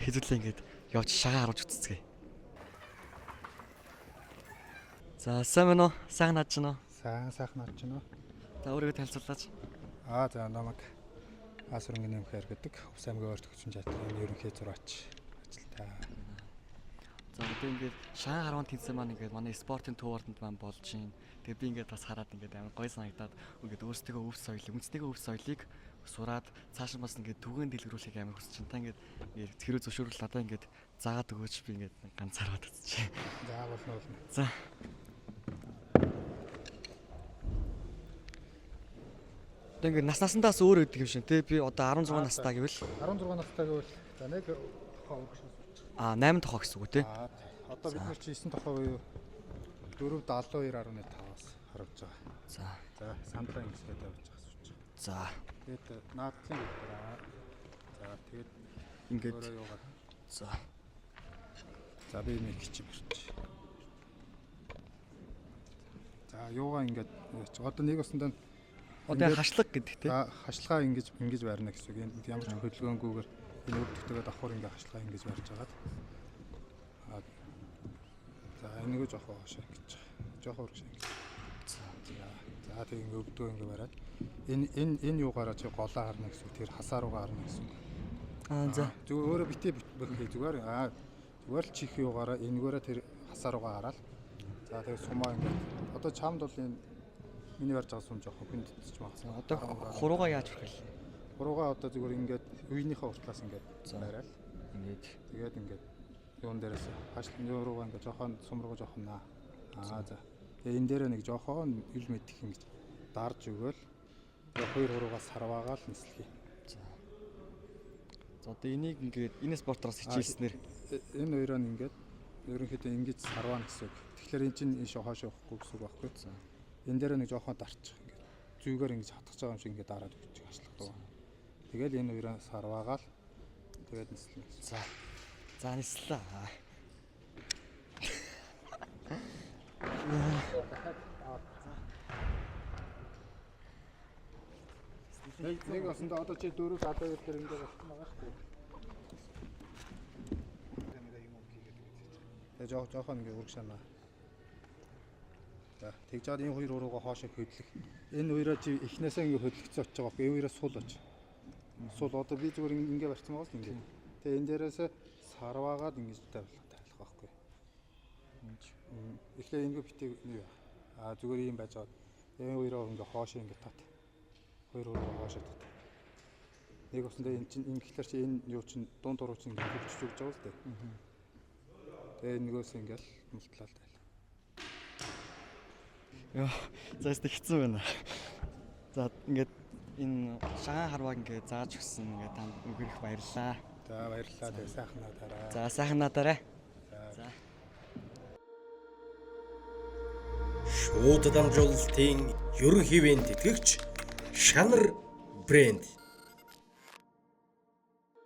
хэзүүлээ ингээд явж шагаа харуулж үтцгээ. За сайн байна уу? Сайхан наад чинь уу? Сайхан наад чинь уу? За өөрийгөө танилцуулаач. За намайг Асрынгийн нэмхээр гэдэг Хувс аймгийн өөрчлөлт хүчин чадрын ерөнхий зураач ажилтаа. За одоо ингээд шагаа харуун тэнцэн маань ингээд манай спортын төвөрөнд маань болж байна. Тэгээ би ингээд бас хараад ингээд амар гоё санагдаад ингээд өөрсдөө өв соёлыг, үндэснийхээ өв соёлыг сураад цааш нь бас ингээд түгээн дэлгэрүүлэх амар хүсэж байна. Та ингээд хэрэг зөвшөөрөл надаа ингээд заагаад өгөөч би ингээд ганцаараад үзчихье. За болно. За. Тэгээд наснаас өөр өгдөг юм шиг тий. Би одоо 16 настай гэвэл 16 настай гэвэл за нэг тохоо өгч. 8 тохоо гэсэн үг тий. Одоо бид нар чи 9 тохоо буюу 472.5-аас харуулж байгаа. За сандраа ингэсгээд явж байгаа гэж. За. Тэгээд наадлын гэдэг. За тэгээд ингээд өөрөө юугаар. За би нэг хичи барьчих. За юугаа ингээд одоо нэг усандаа одоо хашлаг гэдэг тий. Хашлгаа ингэж барина гэсэн үг. Энд ямар ч хөдөлгөөнгүйгээр энэ өвдөгтэйгээ давхар ингэ хашлгаа ингэж барьж агаад. За энэгээ жоохоо хашаа гэж. Жоохоо урагш ингэ. За тэг ингэ өвдөө ингэ бариад энэ юугаараа чи голоо харна гэсэн үг. Тэр хасаа руугаа харна гэсэн үг. За. Зүгээр өөрөө битээ бөхөө зүгээр зүгээр л чих юугаараа энэгээрээ тэр хасаа руугаа хараад. За тэгээ сумаа ингэ. Одоо чамд бол энэ миний барьж байгаа сум жоохон хүндэтж магадгүй. Одоо хуруугаа яаж хүрхэл? Хуруугаа одоо зүгээр ингээд үеийнхээ уртлаас ингээд барайл. Тэгээд ингээд юун дээрээс хашлын руугаа ингээд жоохон сум руугаа жоохон наа. За. Тэгээ энэ дээрээ нэг жоохон ил мэдих ингэж дарж өгөөл. Тэгээ хоёр хуруугаас сарваагаал нислэхий. За одоо энийг ингээд энэ спортоос хичээлснээр энэ хоёроо ингээд ерөнхийдөө ингэж сарваана гэсэн үг. Тэгэхээр эн чинь энэ хоошоо явахгүй гэсэн үг байхгүй. Энэ дээр нэг жоохон дарчих ингээд зүйгээр ингэж хатгаж байгаа юм шиг ингээд дараад өгч хашлах дуу. Тэгэл энэ хоёроо сарваагаал тэгээд нислээ. За нислээ. Нэг осондоо одоо чи 4 залуу дээр ингээд болчихсон байгаа шүү. Тэгээ жоохон ингээд урагшаана. За тэгж чад энэ хоёр уруугаа хоошоо хөдлөх. Энэ хоёроо чи эхнээсээ ингэ хөдлөгцсөн очиж байгаа. Энэ хоёроо сул оч. Сул одоо би зүгээр ингэ барьсан байгаа л ингэ. Тэгээ энэ дээрээс сарваагаад ингэж тавилах байхгүй. Эхлээ ингэ битээ юу. Зүгээр юм байж байгаа. Энэ хоёроо ингэ хоошоо ингэ тат. Хоёр уруугаа хоошоо тат. Нэг усандаа энэ чинь ингэхлээр чи энэ юу чинь дунд уруу чинь ингэ хөвчж өгч байгаа л дээ. Тэгээ нөгөөс ингээл мултлаад байл. Яа, за хэцүү байна. За ингээд энэ шагаан харваг ингээд зааж өгсөн ингээд танд өгөх баярлаа. За баярлалаа. Тэгээ сайхан надаарай. За сайхан надаарай. За. Шууд дамжуулалтын ерөнхий ивент тэтгэгч Шанар брэнд